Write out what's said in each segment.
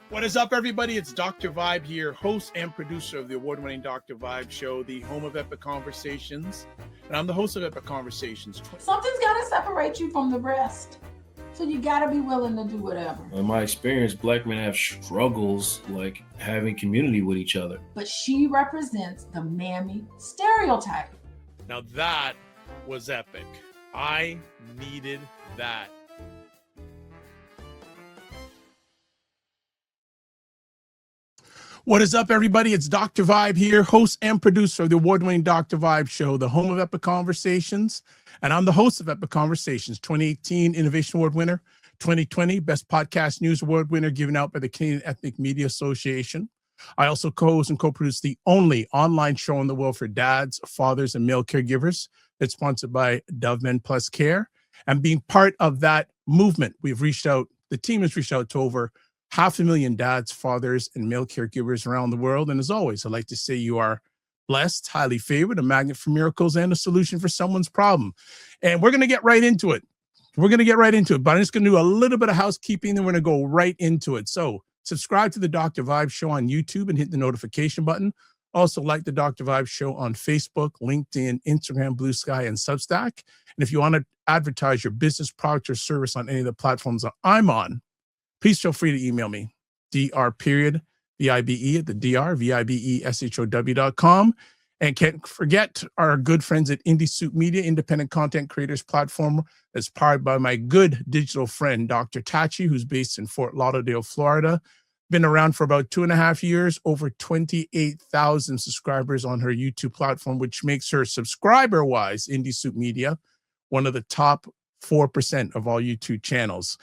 What is up, everybody? It's Dr. Vibe here, host and producer of the award-winning Dr. Vibe show, the home of epic conversations. And I'm the host of Epic Conversations. Something's got to separate you from the rest. So you got to be willing to do whatever. In my experience, Black men have struggles like having community with each other. But she represents the mammy stereotype. Now that was epic. I needed that. What is up, everybody? It's Dr. Vibe here, host and producer of the award-winning Dr. Vibe show, the home of Epic Conversations. And I'm the host of Epic Conversations, 2018 Innovation Award winner, 2020 Best Podcast News Award winner given out by the Canadian Ethnic Media Association. I also co-host and co-produce the only online show in the world for dads, fathers, and male caregivers. It's sponsored by Dove Men Plus Care. And being part of that movement, the team has reached out to over 500,000 dads, fathers, and male caregivers around the world. And as always, I'd like to say you are blessed, highly favored, a magnet for miracles, and a solution for someone's problem. And we're going to get right into it. But I'm just going to do a little bit of housekeeping, and we're going to go right into it. So subscribe to the Dr. Vibe show on YouTube and hit the notification button. Also like the Dr. Vibe show on Facebook, LinkedIn, Instagram, Blue Sky, and Substack. And if you want to advertise your business, product, or service on any of the platforms that I'm on, please feel free to email me, dr.vibe at the drvibeshow.com. And can't forget our good friends at Indie Soup Media, independent content creators platform that's powered by my good digital friend, Dr. Tachi, who's based in Fort Lauderdale, Florida. Been around for about 2.5 years, over 28,000 subscribers on her YouTube platform, which makes her subscriber-wise, Indie Soup Media, one of the top 4% of all YouTube channels.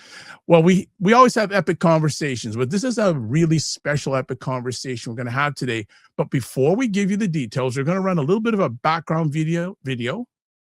Well, we always have epic conversations, but this is a really special epic conversation we're going to have today. But before we give you the details, we're going to run a little bit of a background video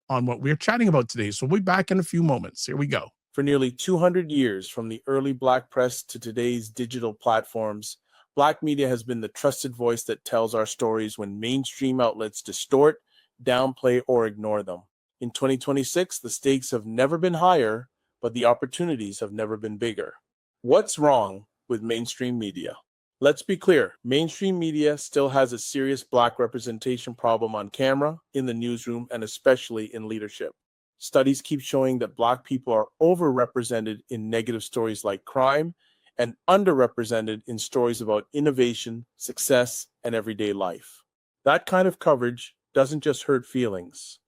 on what we're chatting about today. So we'll be back in a few moments. Here we go. For nearly 200 years, from the early Black press to today's digital platforms, Black media has been the trusted voice that tells our stories when mainstream outlets distort, downplay, or ignore them. In 2026, the stakes have never been higher, but the opportunities have never been bigger. What's wrong with mainstream media? Let's be clear, mainstream media still has a serious Black representation problem on camera, in the newsroom, and especially in leadership. Studies keep showing that Black people are overrepresented in negative stories like crime and underrepresented in stories about innovation, success, and everyday life. That kind of coverage doesn't just hurt feelings.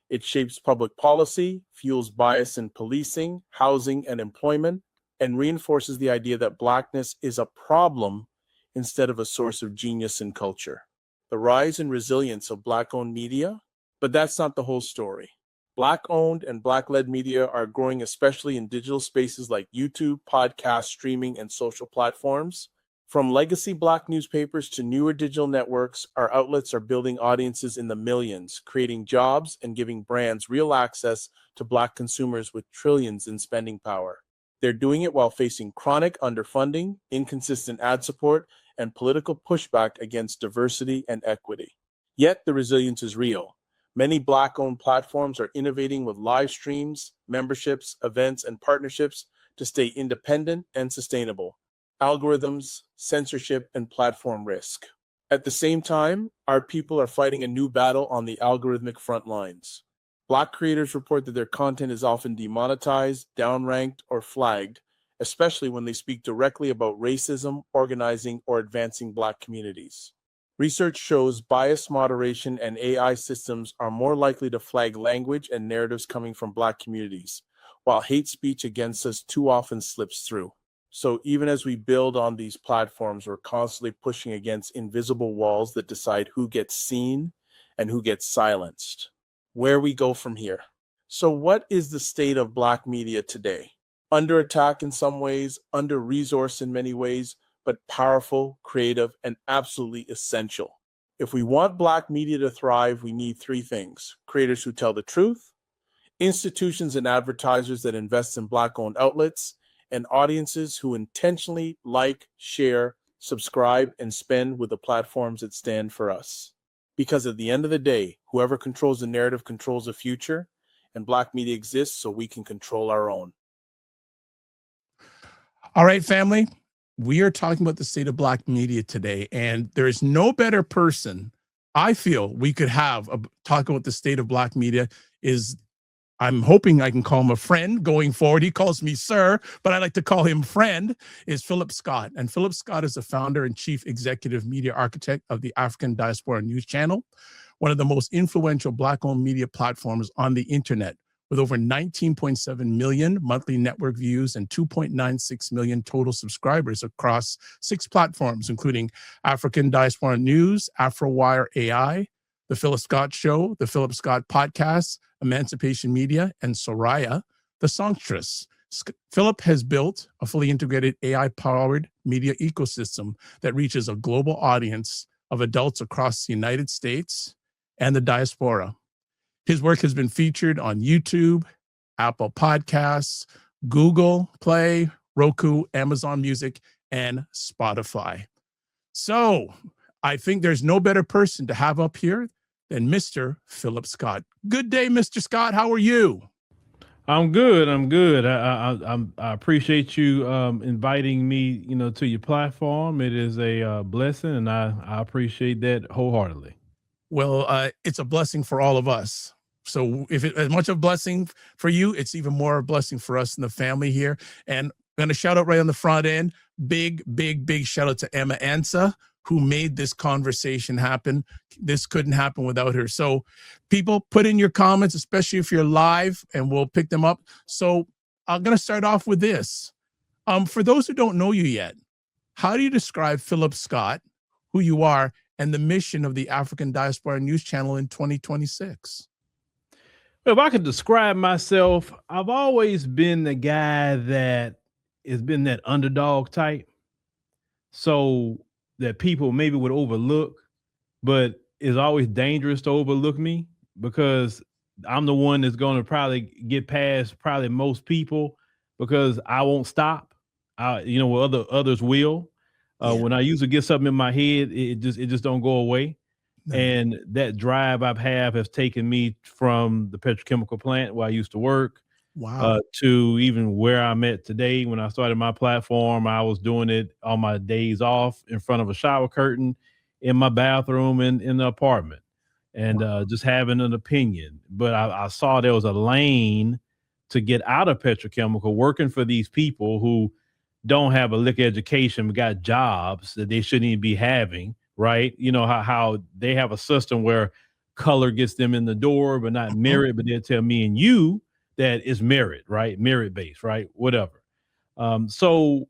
It shapes public policy, fuels bias in policing, housing, and employment, and reinforces the idea that Blackness is a problem instead of a source of genius and culture. The rise and resilience of Black-owned media, but that's not the whole story. Black-owned and Black-led media are growing especially in digital spaces like YouTube, podcast, streaming, and social platforms. From legacy Black newspapers to newer digital networks, our outlets are building audiences in the millions, creating jobs and giving brands real access to Black consumers with trillions in spending power. They're doing it while facing chronic underfunding, inconsistent ad support, and political pushback against diversity and equity. Yet the resilience is real. Many Black-owned platforms are innovating with live streams, memberships, events, and partnerships to stay independent and sustainable. Algorithms, censorship, and platform risk. At the same time, our people are fighting a new battle on the algorithmic front lines. Black creators report that their content is often demonetized, downranked, or flagged, especially when they speak directly about racism, organizing, or advancing Black communities. Research shows bias moderation and AI systems are more likely to flag language and narratives coming from Black communities, while hate speech against us too often slips through. So even as we build on these platforms, we're constantly pushing against invisible walls that decide who gets seen and who gets silenced. Where we go from here. So what is the state of Black media today? Under attack in some ways, under-resourced in many ways, but powerful, creative, and absolutely essential. If we want Black media to thrive, we need three things: creators who tell the truth, institutions and advertisers that invest in Black-owned outlets, and audiences who intentionally like, share, subscribe, and spend with the platforms that stand for us. Because at the end of the day, whoever controls the narrative controls the future, and Black media exists so we can control our own. All right, family. we are talking about the state of Black media today, and there is no better person I feel we could have talk about the state of Black media. I'm hoping I can call him a friend going forward. He calls me sir, but I like to call him friend, is Phillip Scott. And Phillip Scott is the founder and chief executive media architect of the African Diaspora News Channel, one of the most influential Black-owned media platforms on the internet, with over 19.7 million monthly network views and 2.96 million total subscribers across 6 platforms, including African Diaspora News, AfroWire AI, The Phillip Scott Show, The Phillip Scott Podcast, Emancipation Media, and Soraya, the songstress. Phillip has built a fully integrated AI-powered media ecosystem that reaches a global audience of adults across the United States and the diaspora. His work has been featured on YouTube, Apple Podcasts, Google Play, Roku, Amazon Music, and Spotify. So I think there's no better person to have up here than Mr. Phillip Scott. Good day, Mr. Scott. How are you? I'm good. I'm good. I appreciate you inviting me, to your platform. It is a blessing, and I appreciate that wholeheartedly. Well, it's a blessing for all of us. So if it's as much of a blessing for you, it's even more a blessing for us in the family here. And I'm going to shout out right on the front end, big shout out to Emma Ansa, who made this conversation happen. This couldn't happen without her. So people, put in your comments, especially if you're live, and we'll pick them up. So I'm going to start off with this. For those who don't know you yet, how do you describe Phillip Scott, who you are, and the mission of the African Diaspora News Channel in 2026? If I could describe myself, I've always been the guy that has been that underdog type. So that people maybe would overlook, but it's always dangerous to overlook me because I'm the one that's going to probably get past most people because I won't stop. Others will. When I usually get something in my head, it just don't go away. No. And that drive I have has taken me from the petrochemical plant where I used to work. Wow. To even where I'm at today. When I started my platform, I was doing it on my days off in front of a shower curtain in my bathroom in the apartment and just having an opinion. But I saw there was a lane to get out of petrochemical, working for these people who don't have a lick education, but got jobs that they shouldn't even be having, right? You know, how they have a system where color gets them in the door, but not merit, but they'll tell me and you that is merit, right? Merit-based, right? Whatever. So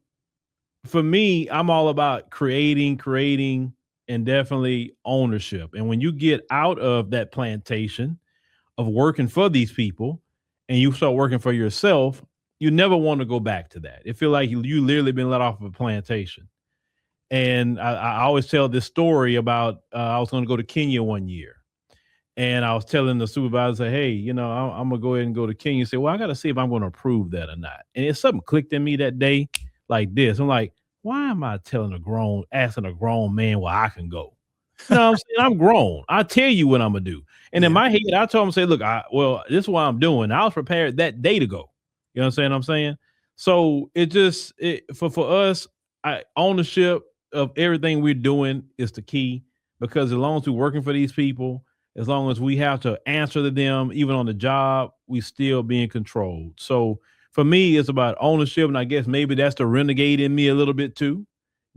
for me, I'm all about creating, and definitely ownership. And when you get out of that plantation of working for these people and you start working for yourself, you never want to go back to that. It feels like you literally been let off of a plantation. And I always tell this story about I was going to go to Kenya one year. And I was telling the supervisor, hey, I'm going to go ahead and go to Kenya. Say, well, I got to see if I'm going to approve that or not. And if something clicked in me that day like this, I'm like, why am I asking a grown man where I can go? You know what I'm saying? I'm grown. I tell you what I'm going to do. And in my head, I told him, say, look, this is what I'm doing. I was prepared that day to go. You know what I'm saying? So for us, ownership of everything we're doing is the key, because as long as we're working for these people, as long as we have to answer to them, even on the job, we still being controlled. So for me, it's about ownership. And I guess maybe that's the renegade in me a little bit too,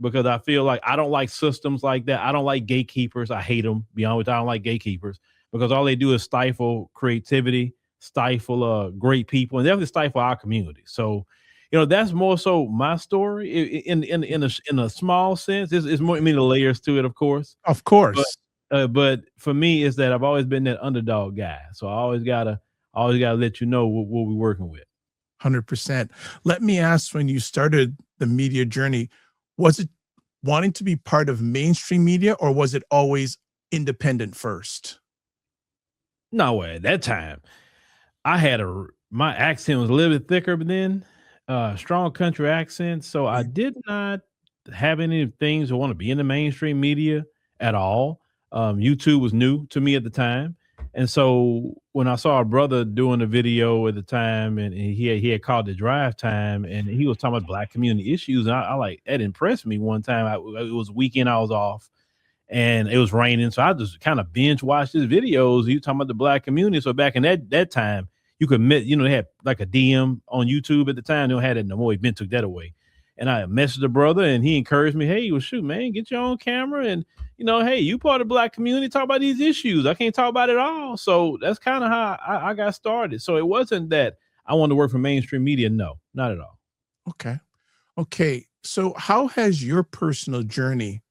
because I feel like I don't like systems like that. I don't like gatekeepers. I hate them. Be honest with you, I don't like gatekeepers because all they do is stifle creativity, stifle great people, and definitely stifle our community. So, that's more so my story in a small sense. It's more many layers to it, of course. Of course. But for me, it's that I've always been that underdog guy. So I always gotta let you know what we're working with. 100%. Let me ask, when you started the media journey, was it wanting to be part of mainstream media, or was it always independent first? No, at that time, I had my accent was a little bit thicker, but then strong country accent. So I did not have any things to want to be in the mainstream media at all. YouTube was new to me at the time. And so when I saw a brother doing a video at the time, and he had called the drive time, and he was talking about Black community issues, and I like that impressed me one time. It was a weekend, I was off, and it was raining, so I just kind of binge watched his videos. He was talking about the Black community. So back in that time, you could they had like a DM on YouTube at the time. They don't have it no more. Ben took that away. And I messaged the brother, and he encouraged me, hey, well, shoot, man, get your own camera. And, hey, you part of the Black community, talk about these issues. I can't talk about it all. So that's kind of how I got started. So it wasn't that I wanted to work for mainstream media. No, not at all. Okay. So how has your personal journey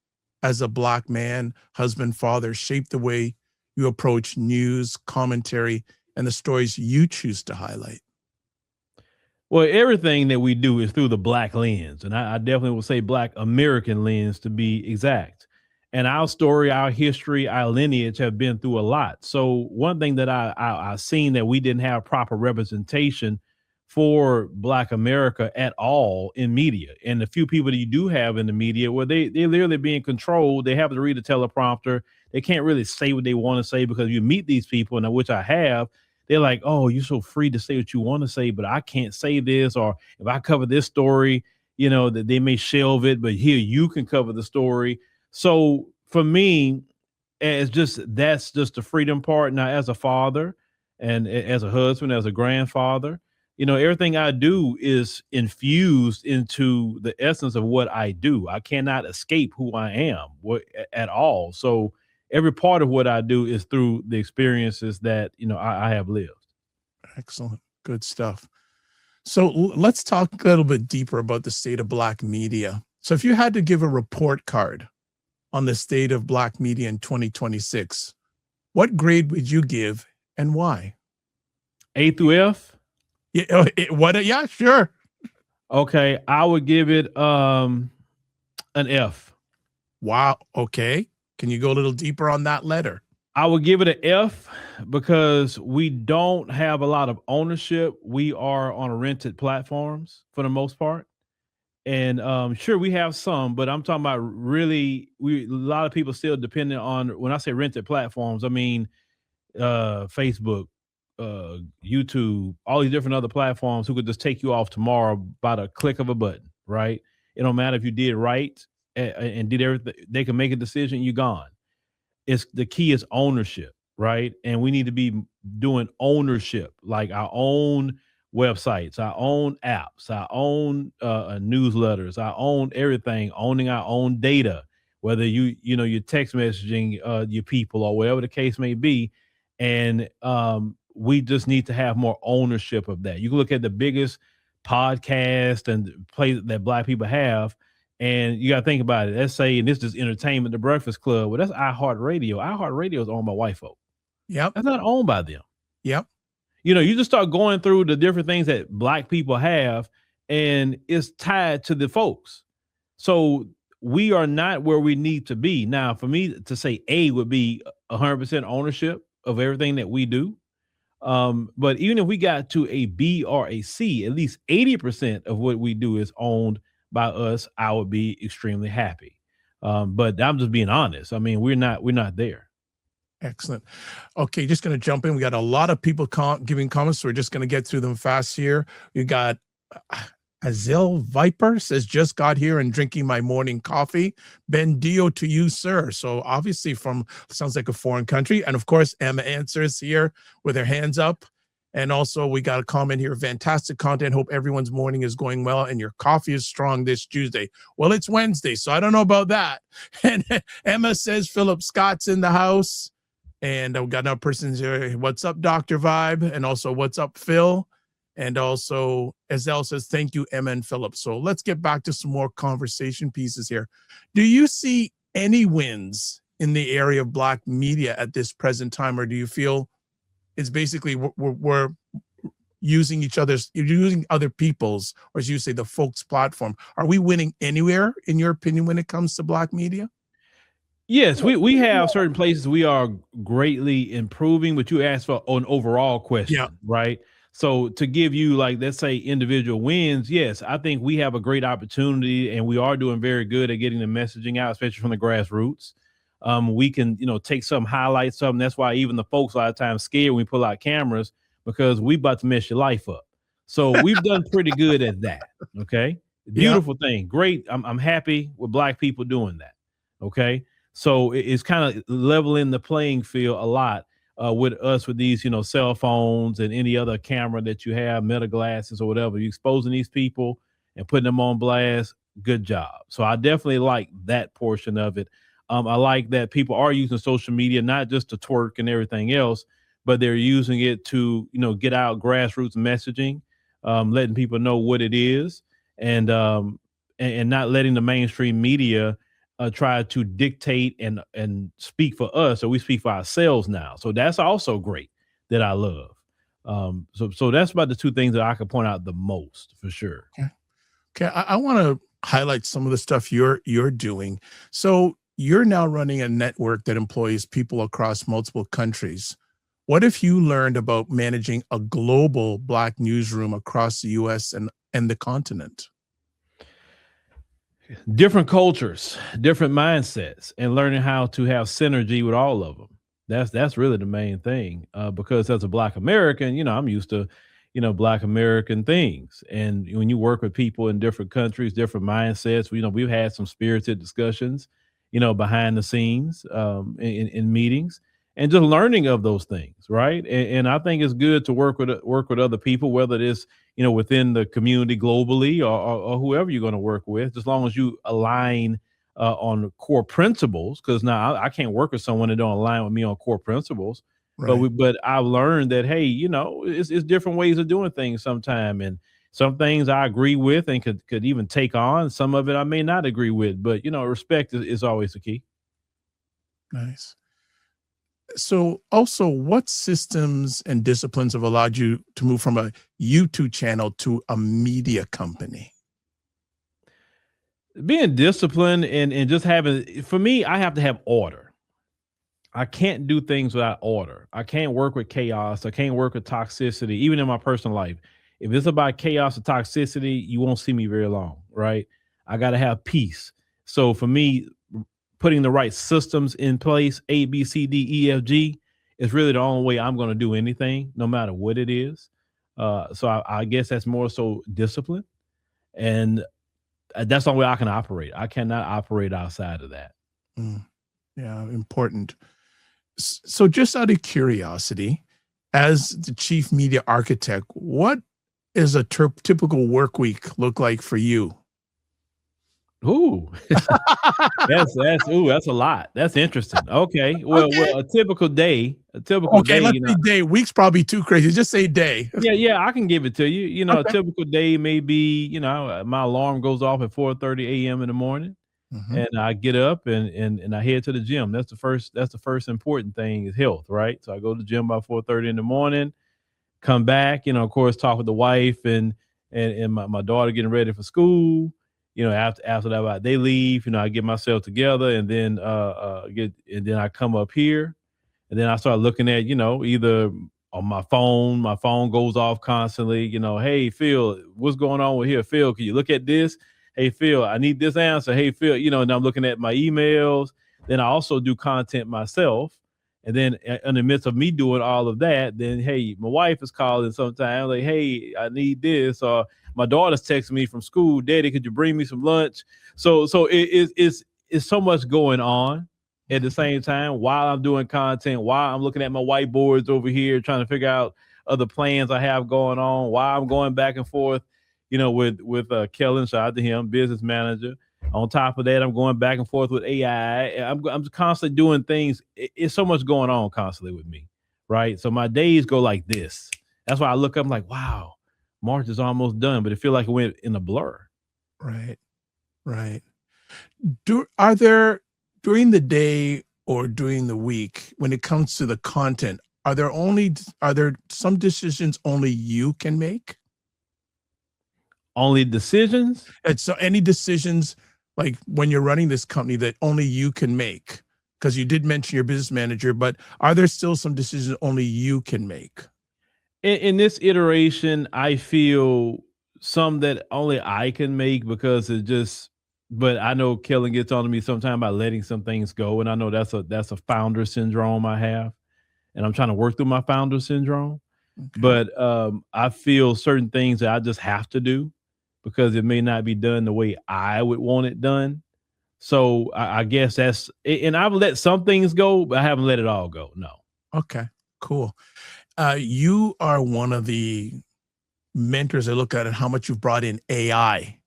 as a Black man, husband, father shaped the way you approach news, commentary, and the stories you choose to highlight? Well, everything that we do is through the Black lens, and I definitely would say Black American lens to be exact. And our story, our history, our lineage have been through a lot. So one thing that I seen that we didn't have proper representation for Black America at all in media. And the few people that you do have in the media, where they're literally being controlled, they have to read a teleprompter. They can't really say what they want to say, because you meet these people, and which I have. They're like, oh, you're so free to say what you want to say, but I can't say this, or if I cover this story, that they may shelve it, but here you can cover the story. So for me, that's just the freedom part. Now, as a father and as a husband, as a grandfather, everything I do is infused into the essence of what I do. I cannot escape who I am at all. So every part of what I do is through the experiences that, I have lived. Excellent. Good stuff. So let's talk a little bit deeper about the state of Black media. So if you had to give a report card on the state of Black media in 2026, what grade would you give and why? A through F? Yeah, yeah, sure. Okay, I would give it an F. Wow. Okay. Can you go a little deeper on that letter? I would give it an F because we don't have a lot of ownership. We are on rented platforms for the most part. And sure, we have some, but I'm talking about really, a lot of people still dependent on, when I say rented platforms, I mean Facebook, YouTube, all these different other platforms who could just take you off tomorrow by the click of a button, right? It don't matter if you did right and did everything, they can make a decision, you're gone. The key is ownership, right? And we need to be doing ownership, like our own websites, our own apps, our own newsletters, our own everything, owning our own data, whether you're text messaging your people or whatever the case may be. And we just need to have more ownership of that. You can look at the biggest podcast and play that Black people have, and you got to think about it. Let's say, and this is entertainment, the Breakfast Club. Well, that's iHeartRadio. iHeartRadio is owned by white folk. Yep. That's not owned by them. Yep. You just start going through the different things that Black people have, and it's tied to the folks. So we are not where we need to be. Now, for me to say A would be 100% ownership of everything that we do. But even if we got to a B or a C, at least 80% of what we do is owned by us, I would be extremely happy. But I'm just being honest. I mean, we're not there. Excellent. Okay, just going to jump in. We got a lot of people giving comments, so we're just going to get through them fast here. We got Azil Viper says, just got here and drinking my morning coffee. Ben Dio to you, sir. So obviously sounds like a foreign country. And of course, Emma answers here with her hands up. And also we got a comment here, fantastic content. Hope everyone's morning is going well and your coffee is strong this Tuesday. Well, it's Wednesday, so I don't know about that. And Emma says, Phillip Scott's in the house. And we got another person here. What's up, Dr. Vibe? And also, what's up, Phil? And also, Azelle says, thank you, Emma and Phillip. So let's get back to some more conversation pieces here. Do you see any wins in the area of Black media at this present time? Or do you feel it's basically we're using you're using other people's, or as you say, the folks' platform? Are we winning anywhere, in your opinion, when it comes to Black media? Yes, we have certain places we are greatly improving, but you asked for an overall question, right? So to give you, like, let's say individual wins, yes, I think we have a great opportunity and we are doing very good at getting the messaging out, especially from the grassroots. We can, take some, highlight something. That's why even the folks a lot of times scared when we pull out cameras, because we about to mess your life up. So we've done pretty good at that. Okay. Beautiful thing. Great. I'm happy with Black people doing that. Okay. So it's kind of leveling the playing field a lot with us, with these, cell phones and any other camera that you have, meta glasses or whatever. You're exposing these people and putting them on blast. Good job. So I definitely like that portion of it. I like that people are using social media, not just to twerk and everything else, but they're using it to, get out grassroots messaging, letting people know what it is, and not letting the mainstream media try to dictate and speak for us, or we speak for ourselves now. So that's also great, that I love. So that's about the two things that I could point out the most, for sure. Okay. I want to highlight some of the stuff you're doing. So you're now running a network that employs people across multiple countries. What if you learned about managing a global Black newsroom across the US and the continent? Different cultures, different mindsets, and learning how to have synergy with all of them. That's really the main thing. Because as a Black American, I'm used to, Black American things. And when you work with people in different countries, different mindsets, we've had some spirited discussions, behind the scenes, in meetings, and just learning of those things, right? And I think it's good to work with other people, whether it is, within the community globally, or whoever you're going to work with, as long as you align on core principles. Because now I can't work with someone that don't align with me on core principles. Right. But I've learned that, hey, it's different ways of doing things sometime, and some things I agree with and could even take on. Some of it I may not agree with, but respect is always the key. Nice. So also, what systems and disciplines have allowed you to move from a YouTube channel to a media company? Being disciplined and just having, for me, I have to have order. I can't do things without order. I can't work with chaos. I can't work with toxicity, even in my personal life. If it's about chaos or toxicity, you won't see me very long, right? I got to have peace. So for me, putting the right systems in place, A, B, C, D, E, F, G, is really the only way I'm going to do anything, no matter what it is. So I guess that's more so discipline. And that's the only way I can operate. I cannot operate outside of that. Yeah, important. So just out of curiosity, as the chief media architect, what is a typical work week look like for you? Ooh, that's a lot. That's interesting. Okay. Well, a typical day, Okay, let's say day. Week's probably too crazy. Just say day. Yeah, I can give it to you. A typical day may be, my alarm goes off at 4:30 a.m. in the morning. And I get up and I head to the gym. That's the first important thing, is health, right? So I go to the gym by 4:30 in the morning, come back, of course, talk with the wife and my daughter getting ready for school. After that, they leave, I get myself together, and then then I come up here, and then I start looking at, either on my phone goes off constantly, hey, Phil, what's going on with here? Phil, can you look at this? Hey, Phil, I need this answer. Hey, Phil, and I'm looking at my emails. Then I also do content myself. And then in the midst of me doing all of that, then, hey, my wife is calling sometimes, like, hey, I need this. Or my daughter's texting me from school, Daddy, could you bring me some lunch? So it's so much going on at the same time while I'm doing content, while I'm looking at my whiteboards over here, trying to figure out other plans I have going on, while I'm going back and forth, with Kellen, shout out to him, business manager. On top of that, I'm going back and forth with AI. I'm constantly doing things. It's so much going on constantly with me, right? So my days go like this. That's why I look up, I'm like, wow, March is almost done, but it feels like it went in a blur. Right. Are there, during the day or during the week, when it comes to the content, are there some decisions only you can make? Only decisions? And so any decisions, like when you're running this company, that only you can make? Because you did mention your business manager, but are there still some decisions only you can make? In this iteration, I feel some that only I can make, because it's just but I know Kellen gets on to me sometime about letting some things go, and I know that's a founder syndrome I have, and I'm trying to work through my founder syndrome. Okay. But I feel certain things that I just have to do because it may not be done the way I would want it done. So I guess and I've let some things go, but I haven't let it all go. No. Okay, cool. You are one of the mentors I look at how much you've brought in AI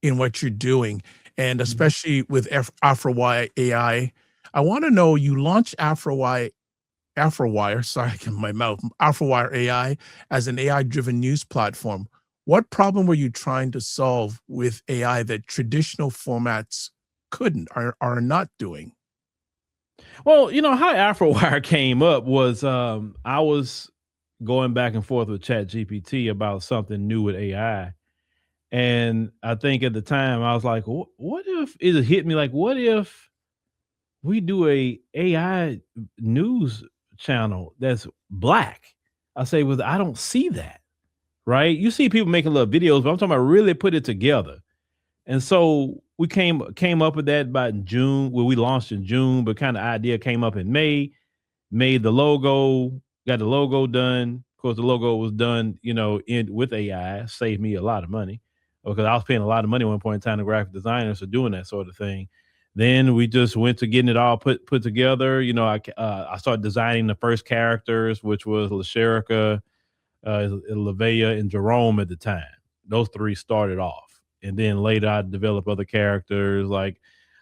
in what you're doing, and especially with AfroWire AI. I want to know, you launched AfroWire, sorry, my mouth, AfroWire AI as an AI-driven news platform. What problem were you trying to solve with AI that traditional formats couldn't, are not doing? Well, how AfroWire came up was I was going back and forth with ChatGPT about something new with AI. And I think at the time I was like, what if it hit me like, what if we do a AI news channel that's black? I say, well, I don't see that, right? You see people making little videos, but I'm talking about really put it together. And so we came up with that about in June. Well, we launched in June, but kind of idea came up in May. Made the logo, got the logo done. Of course, the logo was done, with AI. Saved me a lot of money because I was paying a lot of money at one point in time to graphic designers for doing that sort of thing. Then we just went to getting it all put together. I started designing the first characters, which was LaSherica, Lavea, and Jerome at the time. Those three started off. And then later I developed other characters like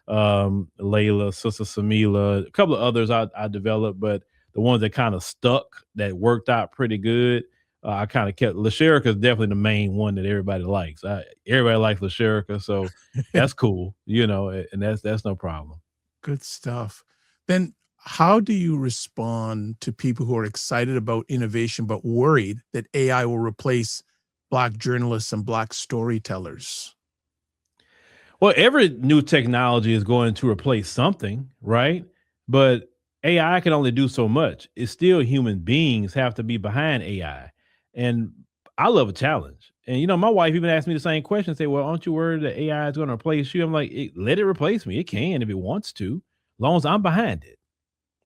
Layla, Sister Samila, a couple of others I developed, but the ones that kind of stuck, that worked out pretty good, I kind of kept. LaSherica is definitely the main one that everybody likes. Everybody likes LaSherica, so that's cool, and that's no problem. Good stuff. Then how do you respond to people who are excited about innovation but worried that AI will replace Black journalists and Black storytellers? Well, every new technology is going to replace something, right? But AI can only do so much. It's still human beings have to be behind AI. And I love a challenge. And my wife even asked me the same question, say, well, aren't you worried that AI is going to replace you? I'm like, let it replace me. It can if it wants to, as long as I'm behind it.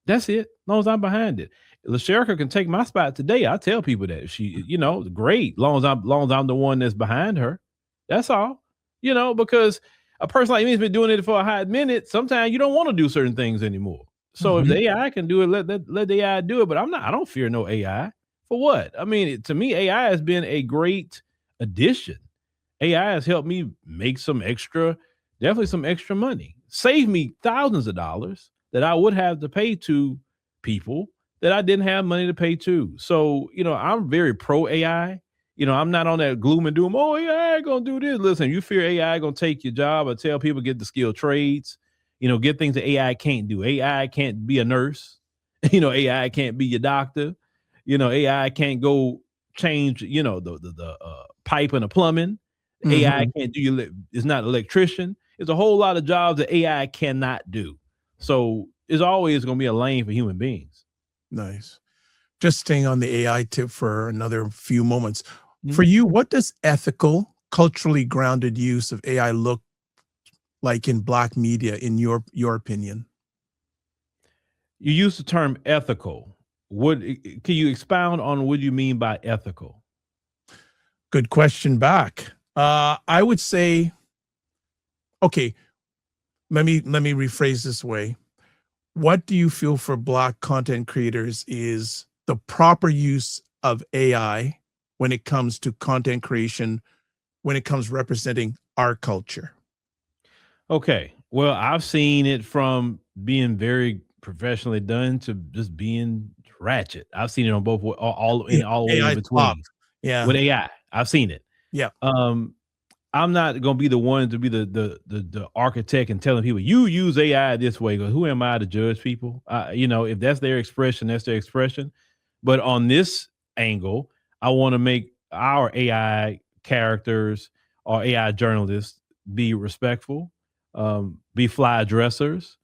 That's it. As long as I'm behind it. LaSherica can take my spot today. I tell people that she, great. Long as I'm the one that's behind her. That's all. Because a person like me has been doing it for a hot minute. Sometimes you don't want to do certain things anymore. So if the AI can do it, let the AI do it. But I don't fear no AI. For what? I mean, to me, AI has been a great addition. AI has helped me make definitely some extra money, save me thousands of dollars that I would have to pay to people that I didn't have money to pay to. So, I'm very pro AI. I'm not on that gloom and doom. Oh, AI gonna do this. Listen, you fear AI gonna take your job, or tell people get the skilled trades, get things that AI can't do. AI can't be a nurse. AI can't be your doctor. AI can't go change, the pipe and the plumbing. AI can't do it's not an electrician. It's a whole lot of jobs that AI cannot do. So it's always going to be a lane for human beings. Nice. Just staying on the AI tip for another few moments. For you, what does ethical, culturally grounded use of AI look like in Black media, in your opinion? You use the term ethical. Can you expound on what you mean by ethical? Good question back. I would say, okay, let me rephrase this way. What do you feel for Black content creators is the proper use of AI when it comes to content creation, when it comes representing our culture? Okay. Well, I've seen it from being very professionally done to just being ratchet. I've seen it on both all the way in between. Yeah. With AI, I've seen it. Yeah. I'm not going to be the one to be the architect and telling people you use AI this way. Because who am I to judge people? If that's their expression, that's their expression. But on this angle, I want to make our AI characters or AI journalists be respectful, be fly dressers,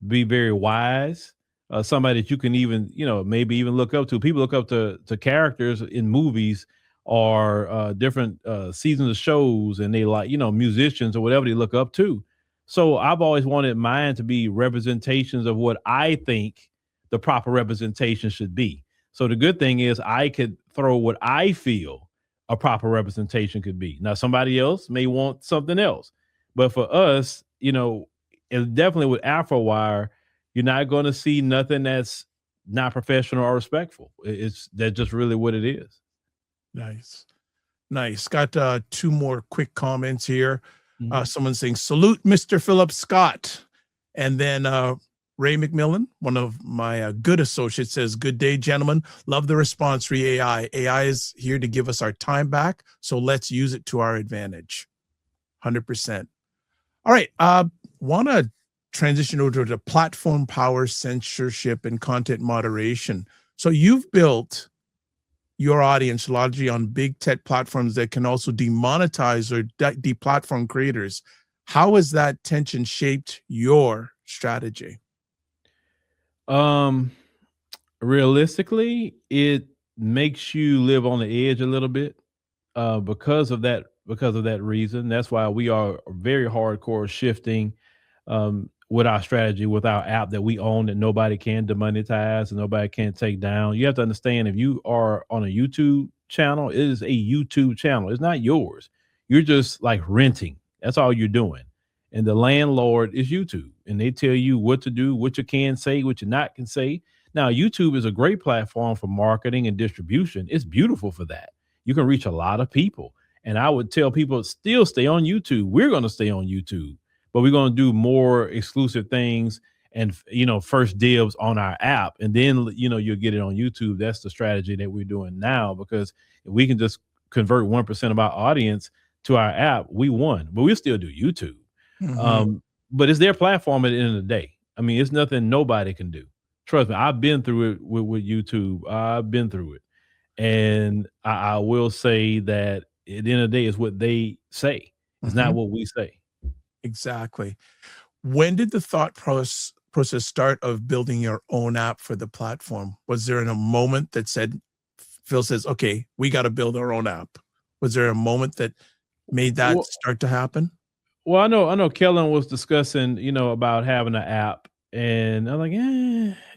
be very wise. Somebody that you can even, maybe even look up to. People look up to characters in movies or different seasons of shows, and they like, musicians or whatever they look up to. So I've always wanted mine to be representations of what I think the proper representation should be. So the good thing is I could throw what I feel a proper representation could be. Now somebody else may want something else, but for us, it's definitely with AfroWire, you're not going to see nothing that's not professional or respectful. That's just really what it is. Nice. Got 2 more quick comments here. Mhm. Someone saying, salute Mr. Phillip Scott. And then Ray McMillan, one of my good associates, says, good day, gentlemen. Love the response for AI. AI is here to give us our time back, so let's use it to our advantage. 100%. All right. Want to transition over to platform power, censorship, and content moderation. So you've built your audience largely on big tech platforms that can also demonetize or deplatform creators. How has that tension shaped your strategy? Realistically, it makes you live on the edge a little bit because of that reason. That's why we are very hardcore shifting with our strategy, with our app that we own, that nobody can demonetize and nobody can take down. You have to understand, if you are on a YouTube channel, it is a YouTube channel. It's not yours. You're just like renting. That's all you're doing. And the landlord is YouTube, and they tell you what to do, what you can say, what you not can say. Now, YouTube is a great platform for marketing and distribution. It's beautiful for that. You can reach a lot of people. And I would tell people, still stay on YouTube. We're going to stay on YouTube, but we're going to do more exclusive things and, first dibs on our app. And then, you'll get it on YouTube. That's the strategy that we're doing now, because if we can just convert 1% of our audience to our app, we won, but we'll still do YouTube. Mm-hmm. But it's their platform at the end of the day. I mean, it's nothing nobody can do. Trust me, I've been through it with YouTube. I've been through it. And I will say that at the end of the day, it's what they say. It's not what we say. Exactly. When did the thought process start of building your own app for the platform? Was there a moment that Phil says, okay, we got to build our own app? Was there a moment that made that start to happen? Well, I know Kellen was discussing, about having an app, and I'm like,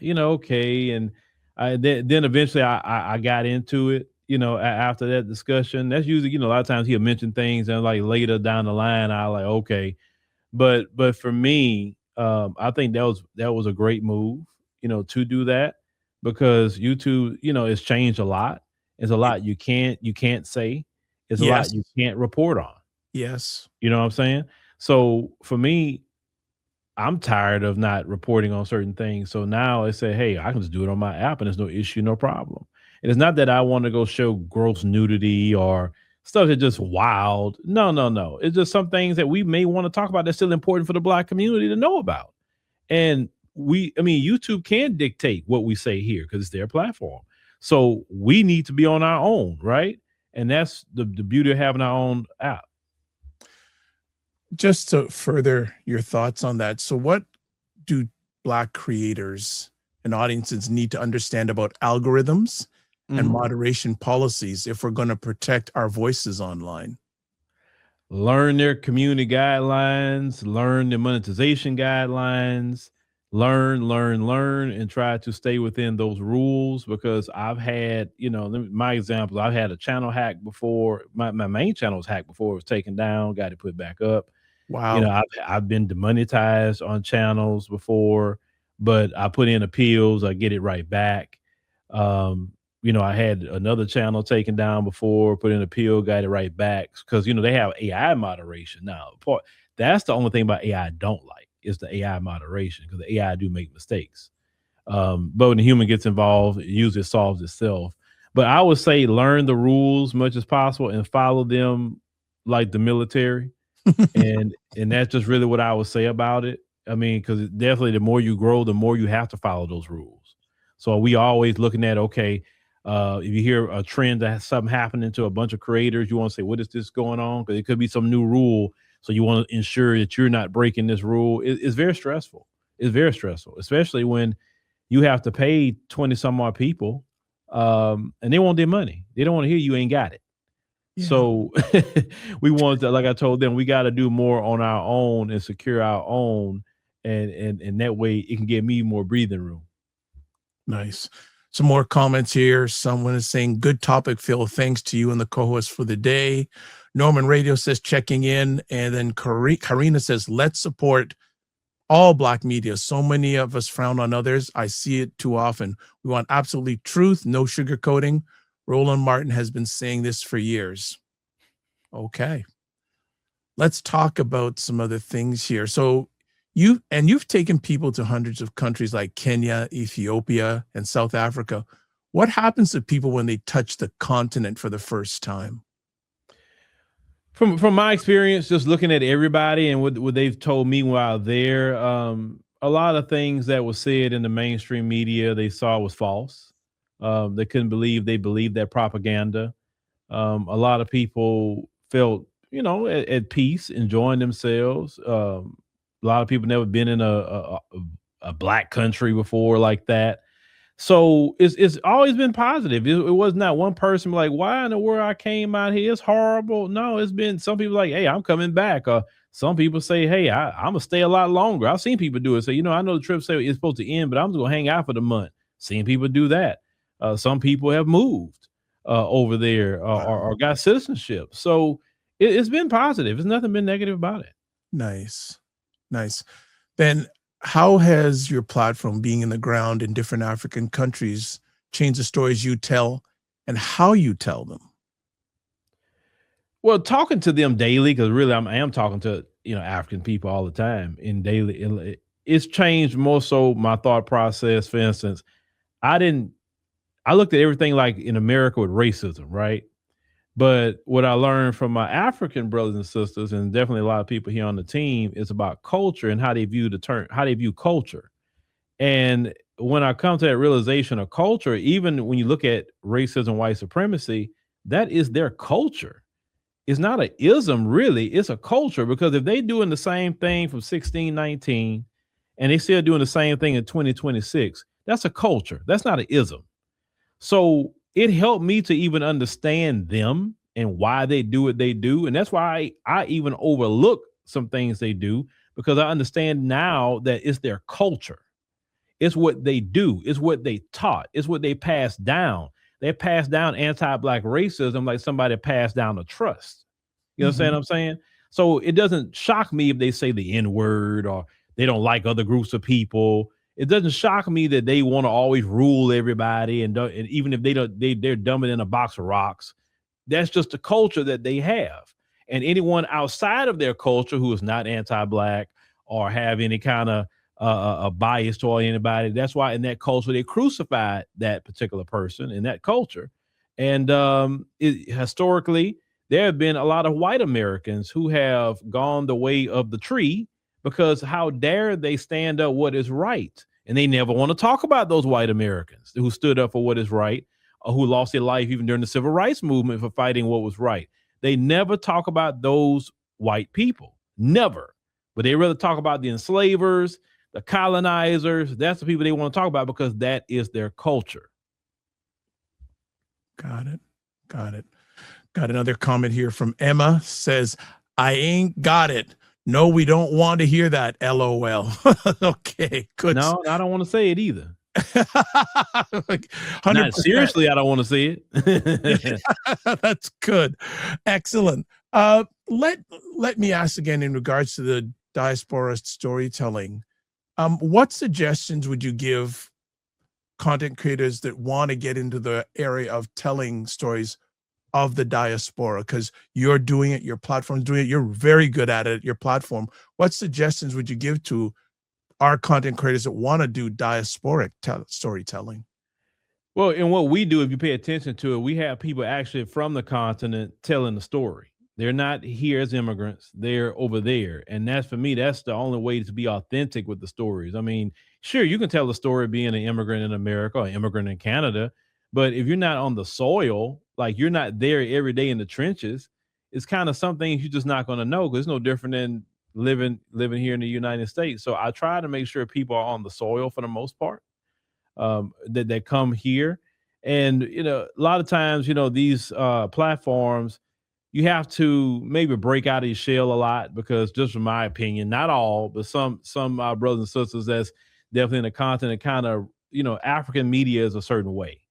okay. And then eventually I got into it, after that discussion. That's usually, a lot of times he'll mention things, and like later down the line, I like, okay. But for me, I think that was a great move, to do that, because YouTube, it's changed a lot. It's a lot you can't say. It's a lot you can't report on. Yes. You know what I'm saying? So for me, I'm tired of not reporting on certain things. So now I say, hey, I can just do it on my app and there's no issue, no problem. And it's not that I want to go show gross nudity or stuff that's just wild. No. It's just some things that we may want to talk about that's still important for the Black community to know about. And YouTube can dictate what we say here because it's their platform. So we need to be on our own, right? And that's the beauty of having our own app. Just to further your thoughts on that, so what do Black creators and audiences need to understand about algorithms and moderation policies if we're going to protect our voices online? Learn their community guidelines, learn the monetization guidelines, learn, and try to stay within those rules, because I've had, my example, I've had a channel hack before. My main channel was hacked before it was taken down, got it put back up. Wow. I've been demonetized on channels before, but I put in appeals, I get it right back. I had another channel taken down before, put in an appeal, got it right back, because they have AI moderation now. That's the only thing about AI I don't like, is the AI moderation, because the AI do make mistakes. But when the human gets involved, it usually solves itself. But I would say learn the rules much as possible and follow them like the military. and that's just really what I would say about it. I mean, because definitely the more you grow, the more you have to follow those rules. So we always looking at, okay, if you hear a trend that has something happening to a bunch of creators, you want to say, what is this going on? Because it could be some new rule. So you want to ensure that you're not breaking this rule. It's very stressful. It's very stressful, especially when you have to pay 20 some odd people and they want their money. They don't want to hear you ain't got it. Yeah. So we want to, like I told them, we got to do more on our own and secure our own, and that way it can give me more breathing room. Nice. Some more comments here. Someone is saying, good topic, Phil. Thanks to you and the co-host for the day. Norman Radio says, checking in. And then Karina says, let's support all Black media. So many of us frown on others. I see it too often. We want absolute truth, no sugarcoating. Roland Martin has been saying this for years. Okay. Let's talk about some other things here. So you've taken people to hundreds of countries like Kenya, Ethiopia, and South Africa. What happens to people when they touch the continent for the first time? From my experience, just looking at everybody and what they've told me while there, a lot of things that was said in the mainstream media they saw was false. They couldn't believe they believed that propaganda. A lot of people felt, at peace, enjoying themselves. A lot of people never been in a Black country before like that. So it's always been positive. It was not one person like, why in the world I came out here? It's horrible. No, it's been some people like, hey, I'm coming back. Some people say, hey, I'm gonna stay a lot longer. I've seen people do it. So, I know the trip say it's supposed to end, but I'm just gonna hang out for the month. Seen people do that. Some people have moved over there or got citizenship. So it's been positive. There's nothing been negative about it. Nice. Then how has your platform being in the ground in different African countries changed the stories you tell and how you tell them? Well, talking to them daily, because really I am talking to, African people all the time in daily. It's changed more so my thought process. For instance, I looked at everything like in America with racism, right? But what I learned from my African brothers and sisters, and definitely a lot of people here on the team, is about culture and how they view culture. And when I come to that realization of culture, even when you look at racism, white supremacy, that is their culture. It's not an ism, really. It's a culture, because if they doing the same thing from 1619 and they still doing the same thing in 2026, that's a culture. That's not an ism. So it helped me to even understand them and why they do what they do. And that's why I even overlook some things they do, because I understand now that it's their culture. It's what they do. It's what they taught. It's what they passed down. They passed down anti-Black racism like somebody passed down a trust. You understand what I'm saying? So it doesn't shock me if they say the N-word or they don't like other groups of people. It doesn't shock me that they want to always rule everybody, and even if they're dumber than a box of rocks. That's just the culture that they have. And anyone outside of their culture who is not anti-Black or have any kind of a bias toward anybody, that's why in that culture they crucified that particular person in that culture. And historically, there have been a lot of white Americans who have gone the way of the tree, because how dare they stand up what is right? And they never want to talk about those white Americans who stood up for what is right, or who lost their life even during the civil rights movement for fighting what was right. They never talk about those white people, never. But they rather talk about the enslavers, the colonizers. That's the people they want to talk about, because that is their culture. Got it. Got another comment here from Emma. Says, I ain't got it. No, we don't want to hear that. LOL. Okay, good. No, I don't want to say it either. Like, not seriously, I don't want to say it. That's good. Excellent. Let me ask again in regards to the diaspora storytelling. What suggestions would you give content creators that want to get into the area of telling stories of the diaspora? Because you're doing it, your platform's doing it, you're very good at it, your platform. What suggestions would you give to our content creators that want to do diasporic storytelling? Well, and what we do, if you pay attention to it, we have people actually from the continent telling the story. They're not here as immigrants, they're over there. And that's, for me, that's the only way to be authentic with the stories. I mean, sure, you can tell the story being an immigrant in America or an immigrant in Canada, but if you're not on the soil, like you're not there every day in the trenches, it's kind of some things you're just not going to know, because it's no different than living here in the United States. So I try to make sure people are on the soil for the most part, that come here. And, a lot of times, these platforms, you have to maybe break out of your shell a lot, because just from my opinion, not all, but some brothers and sisters that's definitely in the content, kind of, African media is a certain way,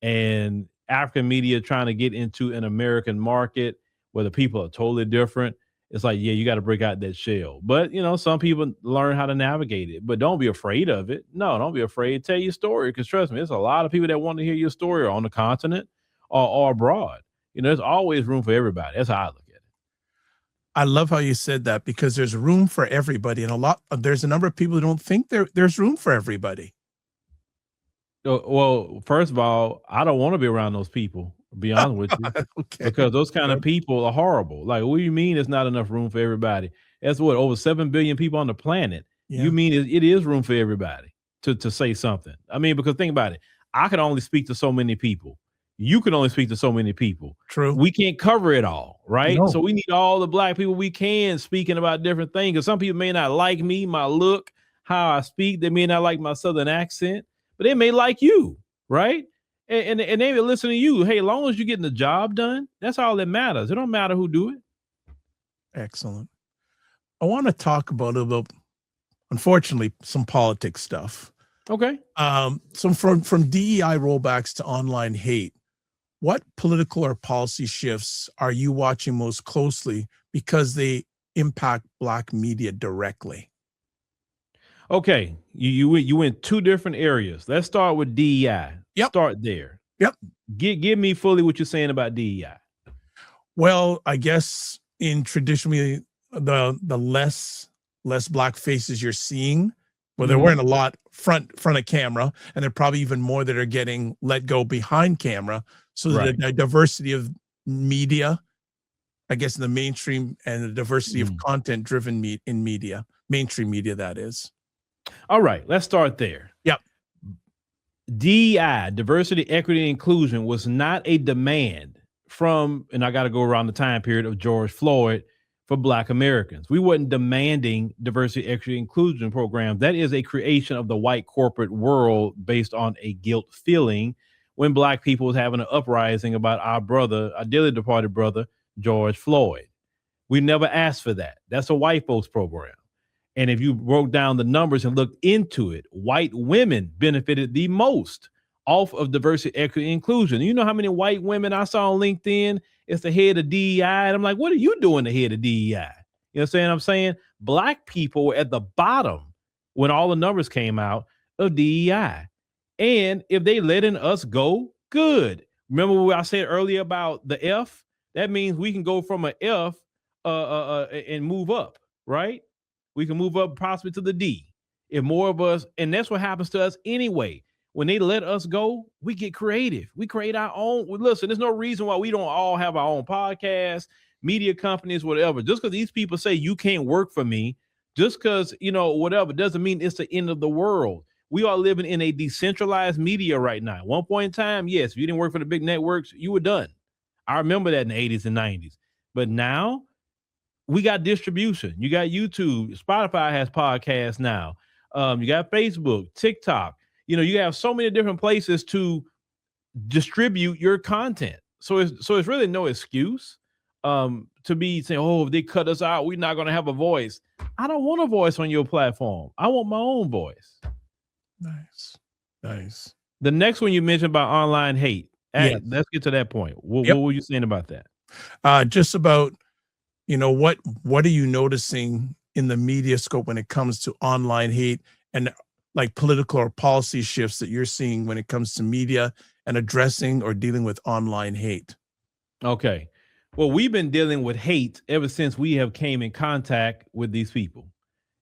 and African media trying to get into an American market where the people are totally different. It's like, yeah, you got to break out that shell. But, some people learn how to navigate it, but don't be afraid of it. No, don't be afraid. Tell your story, because trust me, there's a lot of people that want to hear your story on the continent or abroad. There's always room for everybody. That's how I look at it. I love how you said that, because there's room for everybody. And there's a number of people who don't think there's room for everybody. Well, first of all, I don't want to be around those people, to be honest with you, Okay. because those kind of people are horrible. Like, what do you mean there's not enough room for everybody? That's what, over 7 billion people on the planet. Yeah. You mean it is room for everybody to say something? I mean, because think about it. I can only speak to so many people. You can only speak to so many people. True. We can't cover it all, right? No. So we need all the Black people we can speaking about different things. Because some people may not like me, my look, how I speak. They may not like my Southern accent, but they may like you, right? And they may listen to you. Hey, as long as you're getting the job done, that's all that matters. It don't matter who do it. Excellent. I want to talk about a little, unfortunately, some politics stuff. Okay. So from DEI rollbacks to online hate, what political or policy shifts are you watching most closely because they impact Black media directly? Okay, you went two different areas. Let's start with DEI. Yep. Start there. Yep. Give me fully what you're saying about DEI. Well, I guess in traditionally the less Black faces you're seeing, well, there weren't a lot front of camera, and there are probably even more that are getting let go behind camera. So Right. the diversity of media, I guess, in the mainstream, and the diversity of content driven in media, mainstream media, that is. All right, let's start there. Yep. DEI, diversity, equity, and inclusion, was not a demand from, and I got to go around the time period of George Floyd, for Black Americans. We wasn't demanding diversity, equity, inclusion programs. That is a creation of the white corporate world based on a guilt feeling when Black people was having an uprising about our dearly departed brother, George Floyd. We never asked for that. That's a white folks program. And if you broke down the numbers and looked into it, white women benefited the most off of diversity, equity, inclusion. You know how many white women I saw on LinkedIn? It's the head of DEI. And I'm like, what are you doing, the head of DEI? You know what I'm saying? Black people were at the bottom when all the numbers came out of DEI. And if they letting us go, good. Remember what I said earlier about the F? That means we can go from an F and move up, right? We can move up possibly to the D. If more of us, and that's what happens to us anyway. When they let us go, we get creative. We create our own. Listen, there's no reason why we don't all have our own podcasts, media companies, whatever. Just because these people say you can't work for me, just because, whatever, doesn't mean it's the end of the world. We are living in a decentralized media right now. At one point in time, yes, if you didn't work for the big networks, you were done. I remember that in the 80s and 90s. But now we got distribution. You got YouTube. Spotify has podcasts now. You got Facebook, TikTok. You have so many different places to distribute your content. So it's really no excuse to be saying, oh, if they cut us out, we're not going to have a voice. I don't want a voice on your platform. I want my own voice. Nice. The next one you mentioned about online hate. Yes. Let's get to that point. What were you saying about that? Just about, what are you noticing in the media scope when it comes to online hate and like political or policy shifts that you're seeing when it comes to media and addressing or dealing with online hate? Okay. Well, we've been dealing with hate ever since we have came in contact with these people,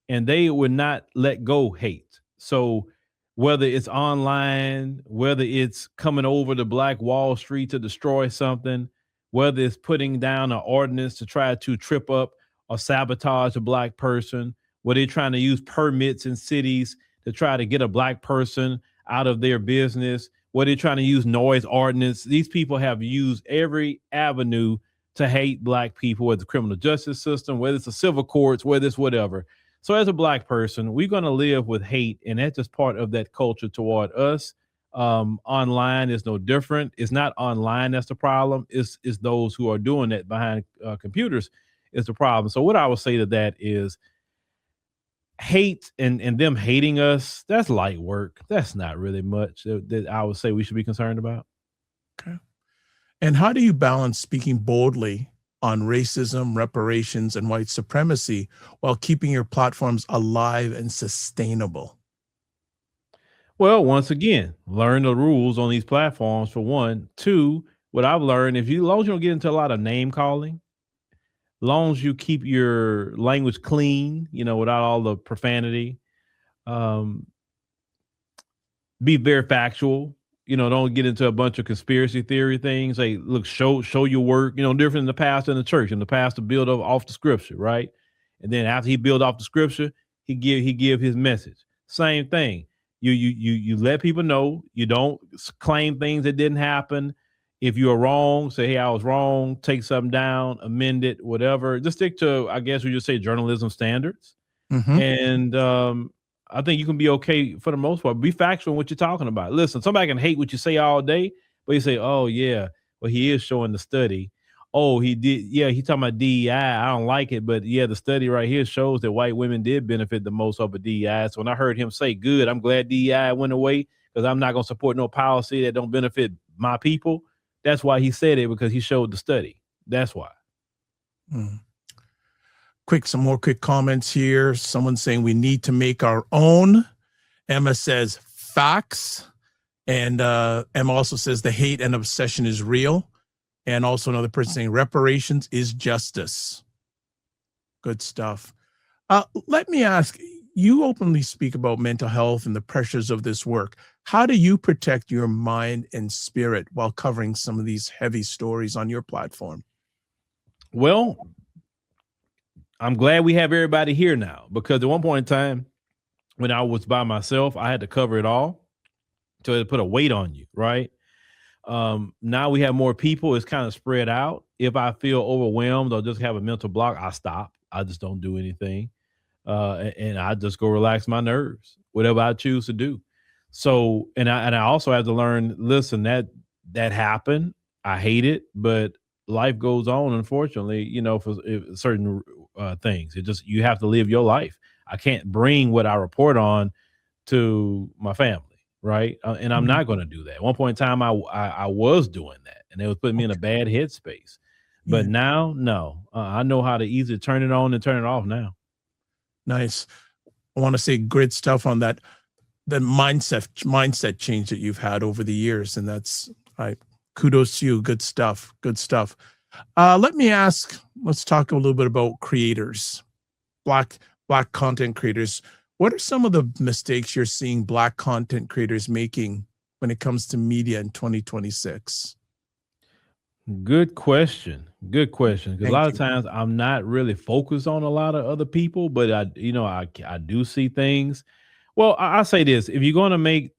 and they would not let go hate. So whether it's online, whether it's coming over to Black Wall Street to destroy something, whether it's putting down an ordinance to try to trip up or sabotage a Black person, whether they're trying to use permits in cities to try to get a Black person out of their business, whether they're trying to use noise ordinance. These people have used every avenue to hate Black people, whether it's the criminal justice system, whether it's the civil courts, whether it's whatever. So as a Black person, we're going to live with hate, and that's just part of that culture toward us. Online is no different. It's not online that's the problem. It's those who are doing it behind computers is the problem. So what I would say to that is hate and them hating us, that's light work. That's not really much that I would say we should be concerned about. Okay. And how do you balance speaking boldly on racism, reparations, and white supremacy while keeping your platforms alive and sustainable? Well, once again, learn the rules on these platforms for one. Two, what I've learned, as long as you don't get into a lot of name calling, long as you keep your language clean, without all the profanity, be very factual, don't get into a bunch of conspiracy theory things. Hey, look, show your work, different than the pastor in the church. And the pastor build off the scripture, right? And then after he build off the scripture, he give his message. Same thing. You let people know. You don't claim things that didn't happen. If you are wrong, say, hey, I was wrong, take something down, amend it, whatever. Just stick to, I guess we just say, journalism standards. Mhm. And I think you can be okay for the most part. Be factual in what you're talking about. Listen, somebody can hate what you say all day, but you say, oh, yeah, well, he is showing the study. Oh, he did. Yeah, he talking about DEI. I don't like it, but yeah, the study right here shows that white women did benefit the most over DEI. So when I heard him say, good, I'm glad DEI went away because I'm not going to support no policy that don't benefit my people. That's why he said it, because he showed the study. That's why. Some more quick comments here. Someone saying we need to make our own. Emma says facts. And Emma also says the hate and obsession is real. And also another person saying reparations is justice. Good stuff. Let me ask, you openly speak about mental health and the pressures of this work. How do you protect your mind and spirit while covering some of these heavy stories on your platform? Well, I'm glad we have everybody here now, because at one point in time, when I was by myself, I had to cover it all. So it put a weight on you, right? Now we have more people. It's kind of spread out. If I feel overwhelmed or just have a mental block, I stop. I just don't do anything. And I just go relax my nerves, whatever I choose to do. So, and I also have to learn, listen, that happened. I hate it, but life goes on, unfortunately, for certain things. You have to live your life. I can't bring what I report on to my family. Right. And I'm not going to do that. At one point in time, I was doing that, and it was putting me in a bad headspace. But now, no, I know how to easily turn it on and turn it off now. Nice. I want to say great stuff on that. The mindset change that you've had over the years. And that's kudos to you. Good stuff. Good stuff. Let's talk a little bit about creators, black content creators. What are some of the mistakes you're seeing Black content creators making when it comes to media in 2026? Good question. Good question. Because a lot of times I'm not really focused on a lot of other people, but I do see things. Well, I say this: if you're going to make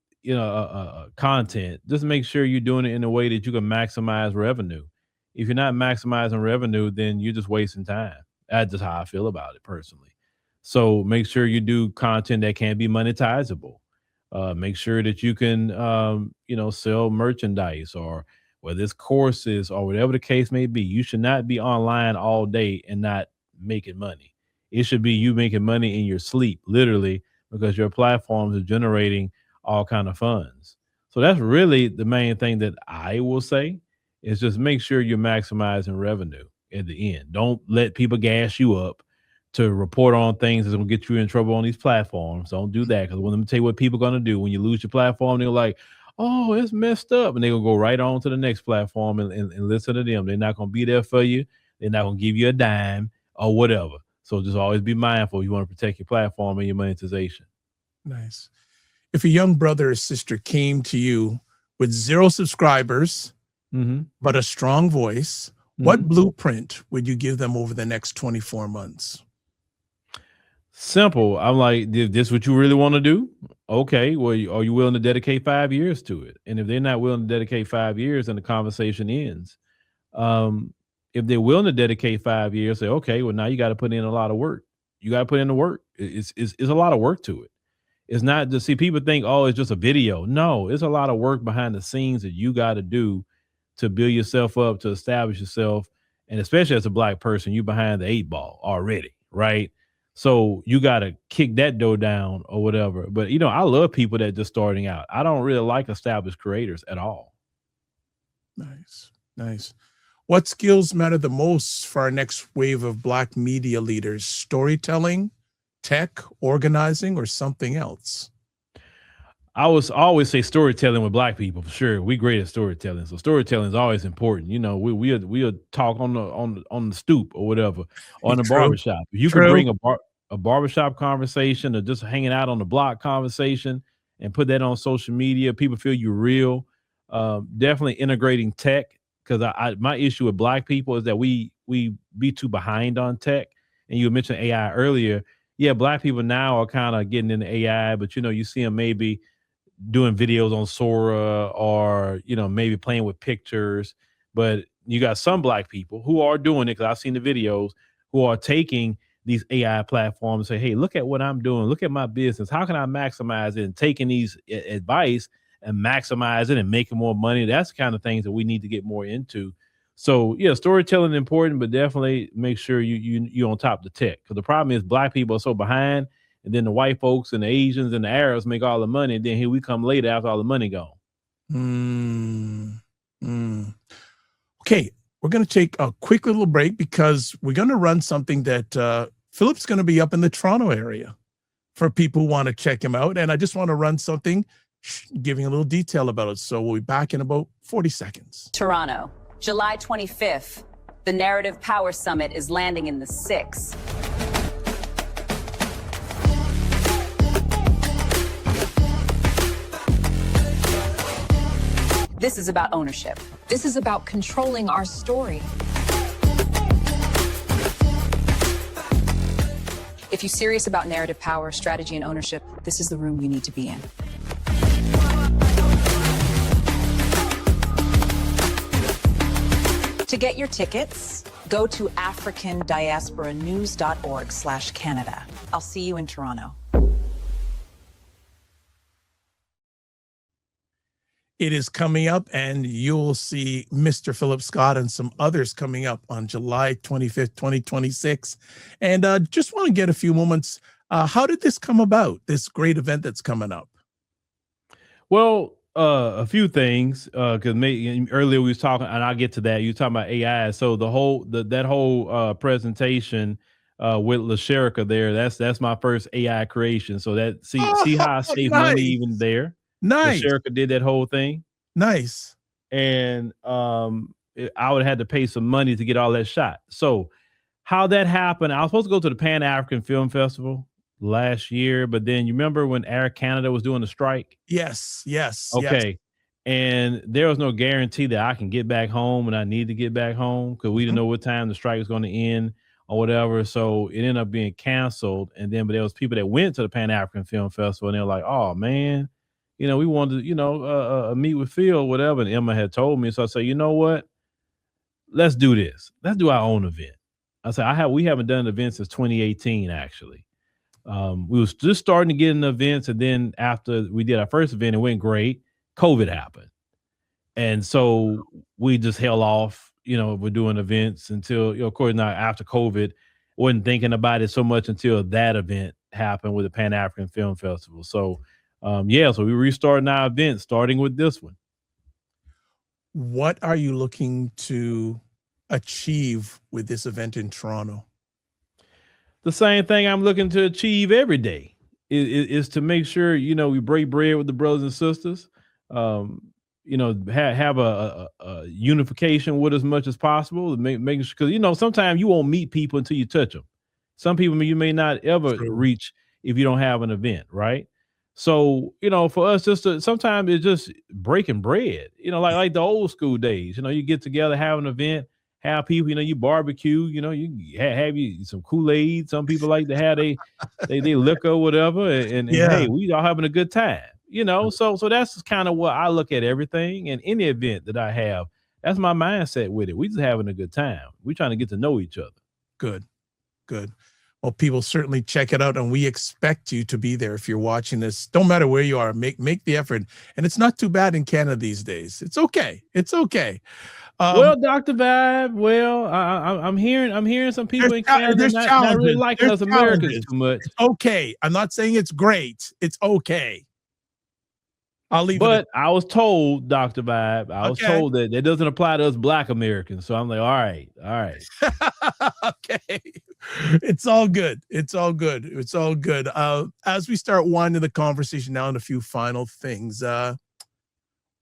content, just make sure you're doing it in a way that you can maximize revenue. If you're not maximizing revenue, then you're just wasting time. That's just how I feel about it personally. So make sure you do content that can be monetizable. Make sure that you can, sell merchandise, or whether it's courses or whatever the case may be. You should not be online all day and not making money. It should be you making money in your sleep, literally, because your platforms are generating all kind of funds. So that's really the main thing that I will say, is just make sure you're maximizing revenue at the end. Don't let people gas you up to report on things that's going to get you in trouble on these platforms. Don't do that, because let me tell you what people are going to do when you lose your platform. They're like, oh, it's messed up. And they're going to go right on to the next platform and listen to them. They're not going to be there for you. They're not going to give you a dime or whatever. So just always be mindful. You want to protect your platform and your monetization. Nice. If a young brother or sister came to you with 0 subscribers, but a strong voice, what blueprint would you give them over the next 24 months? Simple. I'm like, if this is what you really want to do, okay, well, are you willing to dedicate 5 years to it? And if they're not willing to dedicate 5 years, then the conversation ends. If they're willing to dedicate 5 years, say, okay, well, now you got to put in a lot of work. You got to put in the work. It's a lot of work to it. It's not just, see, people think, oh, it's just a video. No, it's a lot of work behind the scenes that you got to do to build yourself up, to establish yourself. And especially as a Black person, you behind the 8 ball already, right? So you got to kick that door down or whatever. But, I love people that just starting out. I don't really like established creators at all. Nice, nice. What skills matter the most for our next wave of Black media leaders? Storytelling, tech, organizing, or something else? I always say storytelling with Black people for sure. We great at storytelling, so storytelling is always important. We'll talk on the stoop or whatever, on the barbershop. If you can bring a barbershop conversation or just hanging out on the block conversation and put that on social media, people feel you're real. Definitely integrating tech, because my issue with Black people is that we be too behind on tech. And you mentioned AI earlier. Yeah, Black people now are kind of getting into AI, but you see them maybe doing videos on Sora, or maybe playing with pictures. But you got some Black people who are doing it, because I've seen the videos, who are taking these AI platforms and say, hey, look at what I'm doing, look at my business, how can I maximize it, and taking these advice and maximize it and making more money. That's the kind of things that we need to get more into. So yeah, storytelling is important, but definitely make sure you're on top of the tech, because the problem is Black people are so behind, and then the white folks and the Asians and the Arabs make all the money, and then here we come later after all the money gone. Okay, we're going to take a quick little break, because we're going to run something that Phillip's going to be up in the Toronto area for people who want to check him out. And I just want to run something giving a little detail about it. So we'll be back in about 40 seconds. Toronto, July 25th. The Narrative Power Summit is landing in the 6. This is about ownership. This is about controlling our story. If you're serious about narrative power, strategy, and ownership, this is the room you need to be in. To get your tickets, go to africandiasporanews.org/Canada. I'll see you in Toronto. It is coming up, and you'll see Mr. Phillip Scott and some others coming up on July 25th, 2026. And just want to get a few moments. How did this come about, this great event that's coming up? Well, a few things, because earlier we was talking, and I'll get to that. You talking about AI. So that whole presentation with LaSherica there, that's my first AI creation. So that see how I save money even there. Nice. LaSherica did that whole thing. Nice. And I would have had to pay some money to get all that shot. So how that happened, I was supposed to go to the Pan-African Film Festival last year, but then you remember when Air Canada was doing the strike? Yes. Okay. Yes. And there was no guarantee that I can get back home when I need to get back home, because we didn't know what time the strike was going to end or whatever. So it ended up being canceled. And then, but there was people that went to the Pan-African Film Festival, and they were like, oh man, we wanted to, meet with Phil, whatever. And Emma had told me. So I said, you know what? Let's do this. Let's do our own event. I said, we haven't done an event since 2018, actually. We was just starting to get in the events. And then after we did our first event, it went great. COVID happened. And so we just held off, we're doing events until, of course, now after COVID, wasn't thinking about it so much until that event happened with the Pan-African Film Festival. So so we restarting our event, starting with this one. What are you looking to achieve with this event in Toronto? The same thing I'm looking to achieve every day is to make sure, we break bread with the brothers and sisters, have a unification with as much as possible, making sure, because, sometimes you won't meet people until you touch them. Some people you may not ever reach if you don't have an event, right? So, for us, sometimes it's just breaking bread, like the old school days, you get together, have an event, have people, you barbecue, you have some Kool-Aid. Some people like to have they liquor or whatever. And hey, we all having a good time, so that's kind of what I look at everything. And any event that I have, that's my mindset with it. We just having a good time. We trying to get to know each other. Good. Well, people certainly check it out, and we expect you to be there if you're watching this. Don't matter where you are, make the effort. And it's not too bad in Canada these days. It's okay. It's okay. Well, Dr. Vibe, well, I'm hearing some people in Canada there's not really challenges. liking There's us Americans challenges. too much. It's okay. I'm not saying it's great. It's okay. I'll leave it. But I was told, Dr. Vibe, I was Okay. told that it doesn't apply to us Black Americans. So I'm like, all right. Okay. It's all good. It's all good. It's all good. As we start winding the conversation now, and a few final things,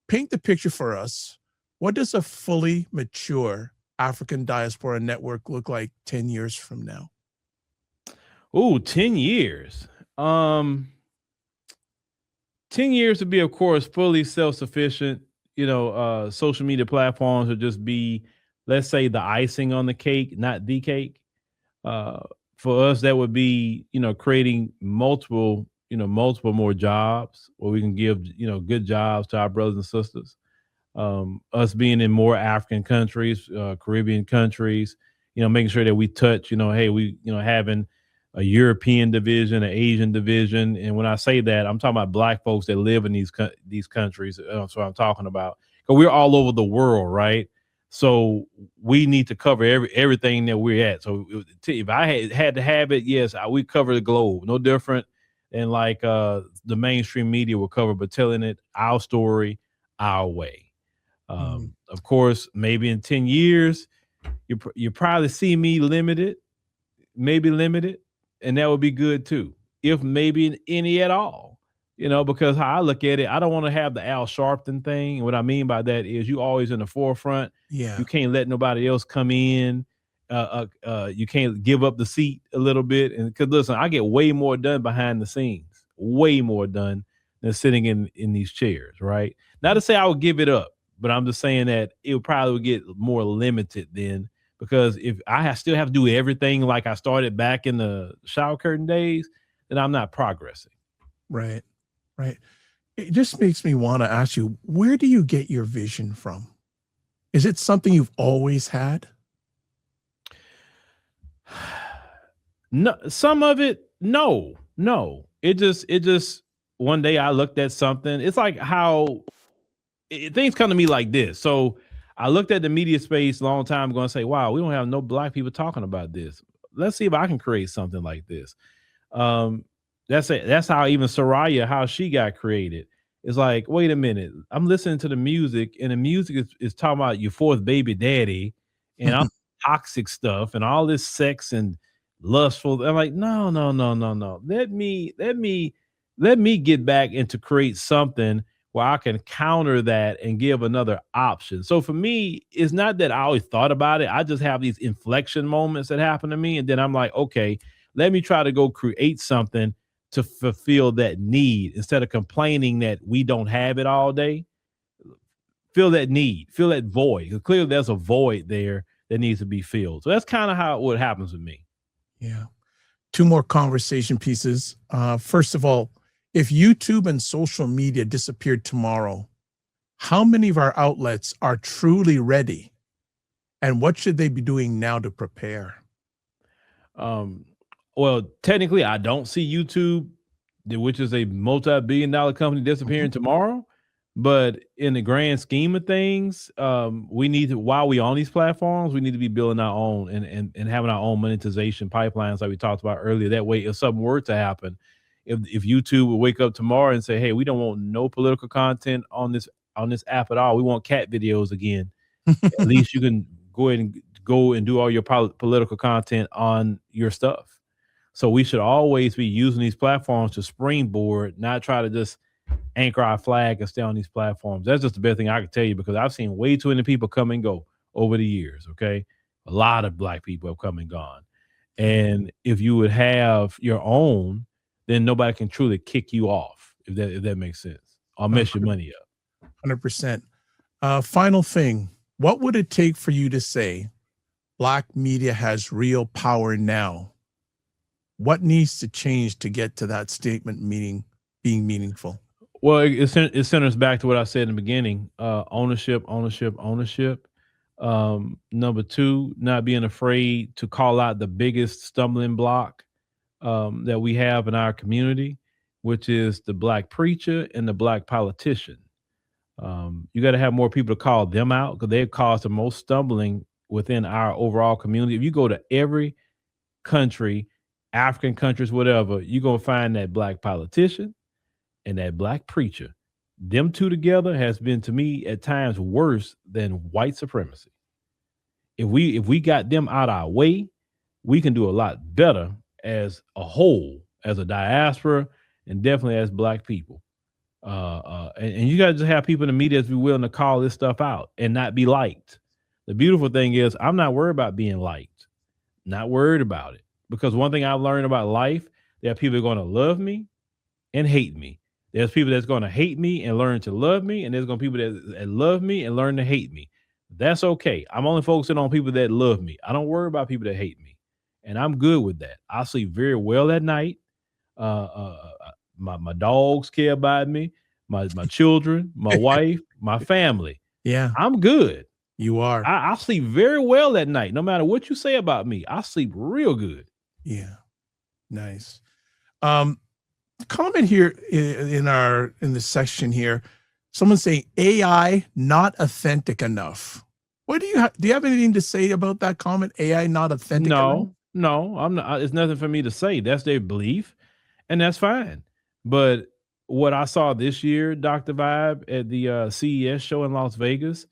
paint the picture for us. What does a fully mature African Diaspora Network look like 10 years from now? Ooh, 10 years. 10 years to be, of course, fully self-sufficient. Social media platforms would just be, let's say, the icing on the cake, not the cake. For us, that would be, creating multiple more jobs where we can give, good jobs to our brothers and sisters. Us being in more African countries, Caribbean countries, making sure that we touch, having a European division, an Asian division. And when I say that, I'm talking about Black folks that live in these countries. That's what I'm talking about. Because we're all over the world, right? So we need to cover everything that we're at. So if I had to have it, yes, we cover the globe. No different than like the mainstream media will cover, but telling it our story, our way. Of course, maybe in 10 years, you probably see me maybe limited. And that would be good too, if maybe any at all, because how I look at it, I don't want to have the Al Sharpton thing. And what I mean by that is you always in the forefront. Yeah. You can't let nobody else come in. You can't give up the seat a little bit. And because listen, I get way more done behind the scenes, way more done than sitting in these chairs, right? Not to say I would give it up, but I'm just saying that it would probably get more limited then. Because if I still have to do everything like I started back in the shower curtain days, then I'm not progressing. Right. It just makes me want to ask you, where do you get your vision from? Is it something you've always had? No, some of it, no. It just one day I looked at something. It's like how things come to me like this. So I looked at the media space a long time ago and say, wow, we don't have no Black people talking about this. Let's see if I can create something like this. That's it. That's how even Soraya, how she got created. It's like, wait a minute. I'm listening to the music, and the music is talking about your fourth baby daddy and all toxic stuff and all this sex and lustful. I'm like, no. Let me get back and to create something where I can counter that and give another option. So for me, it's not that I always thought about it. I just have these inflection moments that happen to me. And then I'm like, okay, let me try to go create something to fulfill that need instead of complaining that we don't have it all day. Feel that need, feel that void. Because clearly there's a void there that needs to be filled. So that's kind of what happens with me. Yeah. Two more conversation pieces. First of all, if YouTube and social media disappeared tomorrow, how many of our outlets are truly ready? And what should they be doing now to prepare? Well, technically, I don't see YouTube, which is a multi-billion-dollar company, disappearing tomorrow. But in the grand scheme of things, we need to, while we're on these platforms, we need to be building our own and having our own monetization pipelines like we talked about earlier. That way, if something were to happen, if YouTube would wake up tomorrow and say, hey, we don't want no political content on this app at all. We want cat videos again. At least you can go and do all your political content on your stuff. So we should always be using these platforms to springboard, not try to just anchor our flag and stay on these platforms. That's just the best thing I can tell you, because I've seen way too many people come and go over the years. Okay. A lot of Black people have come and gone. And if you would have your own, then nobody can truly kick you off, if that makes sense, or mess your money up. 100%. Final thing, what would it take for you to say Black media has real power now? What needs to change to get to that statement being meaningful? Well, it centers back to what I said in the beginning, ownership. Number two, not being afraid to call out the biggest stumbling block that we have in our community, which is the black preacher and the black politician. You got to have more people to call them out because they've caused the most stumbling within our overall community. If you go to every country, African countries, whatever, you're going to find that black politician and that black preacher. Them two together has been, to me, at times worse than white supremacy. If we got them out our way, we can do a lot better as a whole, as a diaspora, and definitely as black people. And you got to just have people in the media that's be willing to call this stuff out and not be liked. The beautiful thing is I'm not worried about being liked, not worried about it. Because one thing I've learned about life, there are people that are going to love me and hate me. There's people that's going to hate me and learn to love me. And there's going to be people that love me and learn to hate me. That's okay. I'm only focusing on people that love me. I don't worry about people that hate me. And I'm good with that. I sleep very well at night. My dogs care about me, my children, my wife, my family. Yeah. I'm good. You are. I sleep very well at night. No matter what you say about me, I sleep real good. Yeah. Nice. Comment here in the section here. Someone saying AI not authentic enough. What do you have anything to say about that comment? AI not authentic enough? No, I'm not. It's nothing for me to say. That's their belief, and that's fine. But what I saw this year, Dr. Vibe, at the CES show in Las Vegas,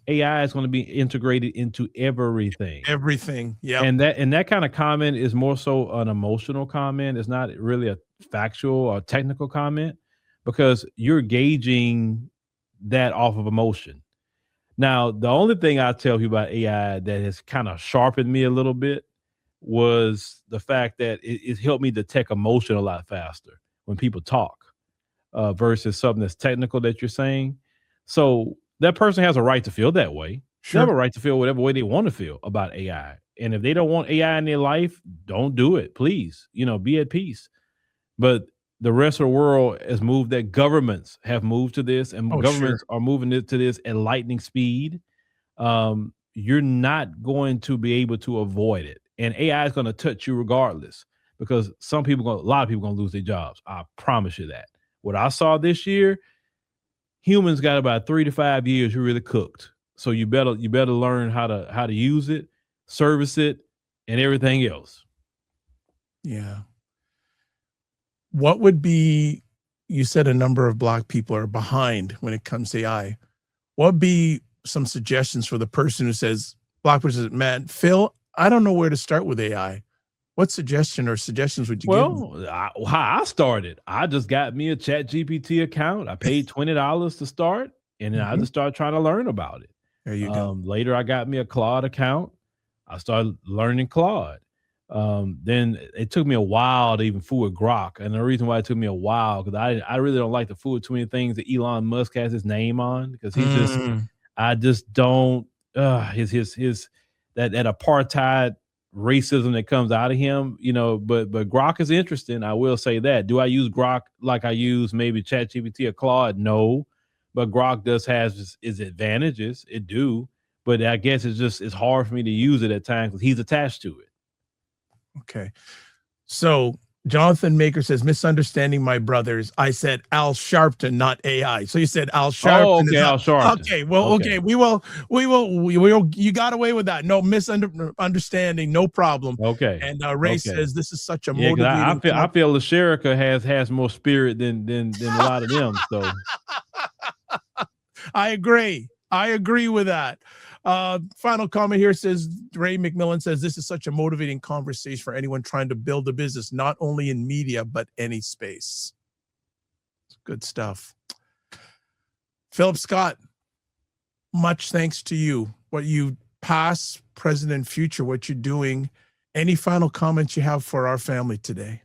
AI is going to be integrated into everything. Everything. Yeah. And that kind of comment is more so an emotional comment. It's not really a factual or technical comment because you're gauging that off of emotion. Now, the only thing I tell you about AI that has kind of sharpened me a little bit was the fact that it helped me detect emotion a lot faster when people talk versus something that's technical that you're saying. So that person has a right to feel that way. Sure. They have a right to feel whatever way they want to feel about AI. And if they don't want AI in their life, don't do it. Please, be at peace. But the rest of the world has moved, that governments have moved to this, and governments are moving to this at lightning speed. You're not going to be able to avoid it. And AI is going to touch you regardless because a lot of people are going to lose their jobs. I promise you that. What I saw this year, humans got about 3 to 5 years who really cooked. So you better learn how to use it, service it, and everything else. Yeah. What would be, you said a number of black people are behind when it comes to AI. What would be some suggestions for the person who says, black person says, man, Phil, I don't know where to start with AI. What suggestions would you give me? How I started, I just got me a ChatGPT account. I paid $20 to start, and then I just started trying to learn about it. There you go. Later, I got me a Claude account. I started learning Claude. Then it took me a while to even fool with Grok. And the reason why it took me a while, because I really don't like to fool with too many things that Elon Musk has his name on, because I just don't, his that apartheid racism that comes out of him, but Grok is interesting. I will say that. Do I use Grok like I use maybe ChatGPT or Claude? No, but Grok does have its advantages. It do, but I guess it's hard for me to use it at times because he's attached to it. Okay. So Jonathan Maker says, misunderstanding my brothers. I said Al Sharpton, not AI. So you said Al Sharpton. Oh, okay, Al Sharpton. Okay, well, okay. We will. You got away with that. No misunderstanding, no problem. Okay. And Ray says this is such a motivating. I feel Lasherica has more spirit than a lot of them. So I agree with that. Final comment here says, Ray McMillan says, this is such a motivating conversation for anyone trying to build a business, not only in media, but any space. Good stuff. Phillip Scott, much thanks to you. What you past, present, and future, what you're doing. Any final comments you have for our family today?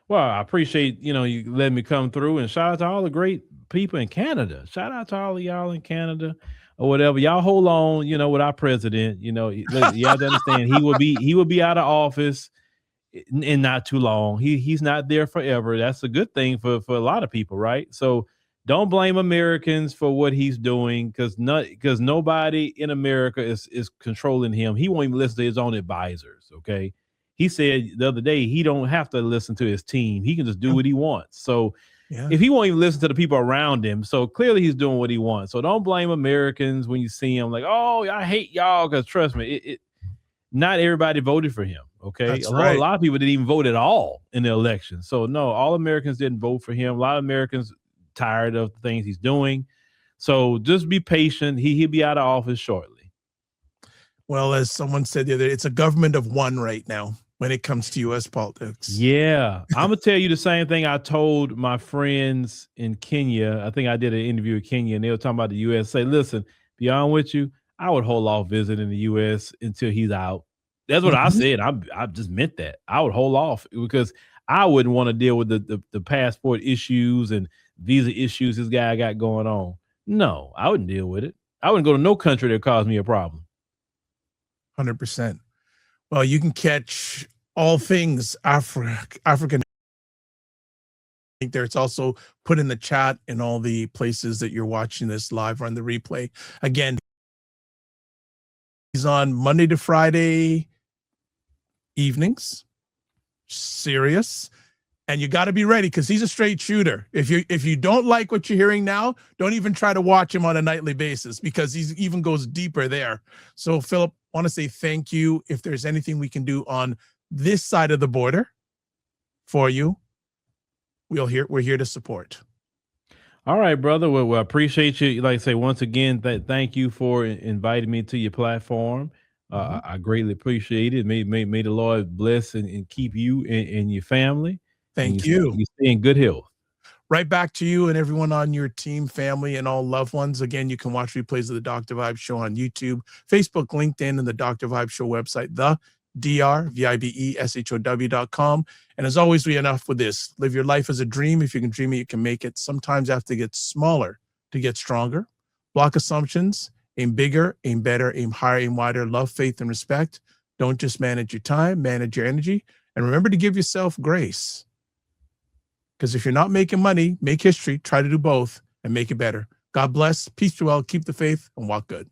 Well, I appreciate, you letting me come through, and shout out to all the great people in Canada. Shout out to all of y'all in Canada. Or whatever, y'all hold on, with our president, you have to understand he will be out of office in not too long. He's not there forever. That's a good thing for a lot of people, right? So don't blame Americans for what he's doing, because nobody in America is controlling him. He won't even listen to his own advisors. Okay, he said the other day he don't have to listen to his team. He can just do what he wants. So Yeah. if he won't even listen to the people around him, so clearly he's doing what he wants. So don't blame Americans when you see him like, oh, I hate y'all, because trust me, not everybody voted for him. Okay. That's A right. lot of people didn't even vote at all in the election. So no, all Americans didn't vote for him. A lot of Americans tired of the things he's doing. So just be patient. He'll be out of office shortly. Well, as someone said the other day, it's a government of one right now when it comes to U.S. politics. Yeah. I'm going to tell you the same thing I told my friends in Kenya. I think I did an interview in Kenya, and they were talking about the U.S. Say, listen, be honest with you, I would hold off visiting the U.S. until he's out. That's what I said. I just meant that. I would hold off because I wouldn't want to deal with the passport issues and visa issues this guy got going on. No, I wouldn't deal with it. I wouldn't go to no country that caused me a problem. 100%. Well, you can catch all things African. I think there it's also put in the chat in all the places that you're watching this live or on the replay. Again, he's on Monday to Friday evenings. Serious. And you got to be ready because he's a straight shooter. If you don't like what you're hearing now, don't even try to watch him on a nightly basis because he even goes deeper there. So, Phillip, I want to say thank you. If there's anything we can do on this side of the border for you, we're here to support. All right, brother. Well, I appreciate you. Like I say, once again, thank you for inviting me to your platform. I greatly appreciate it. May the Lord bless and keep you and your family. Thank you. You stay in good health. Right back to you and everyone on your team, family, and all loved ones. Again, you can watch replays of the Dr. Vibe Show on YouTube, Facebook, LinkedIn, and the Dr. Vibe Show website, the drvibeshow.com. And as always, we enough with this. Live your life as a dream. If you can dream it, you can make it. Sometimes you have to get smaller to get stronger. Block assumptions. Aim bigger, aim better, aim higher, aim wider. Love, faith, and respect. Don't just manage your time, manage your energy. And remember to give yourself grace. Because if you're not making money, make history, try to do both, and make it better. God bless, peace to all, keep the faith, and walk good.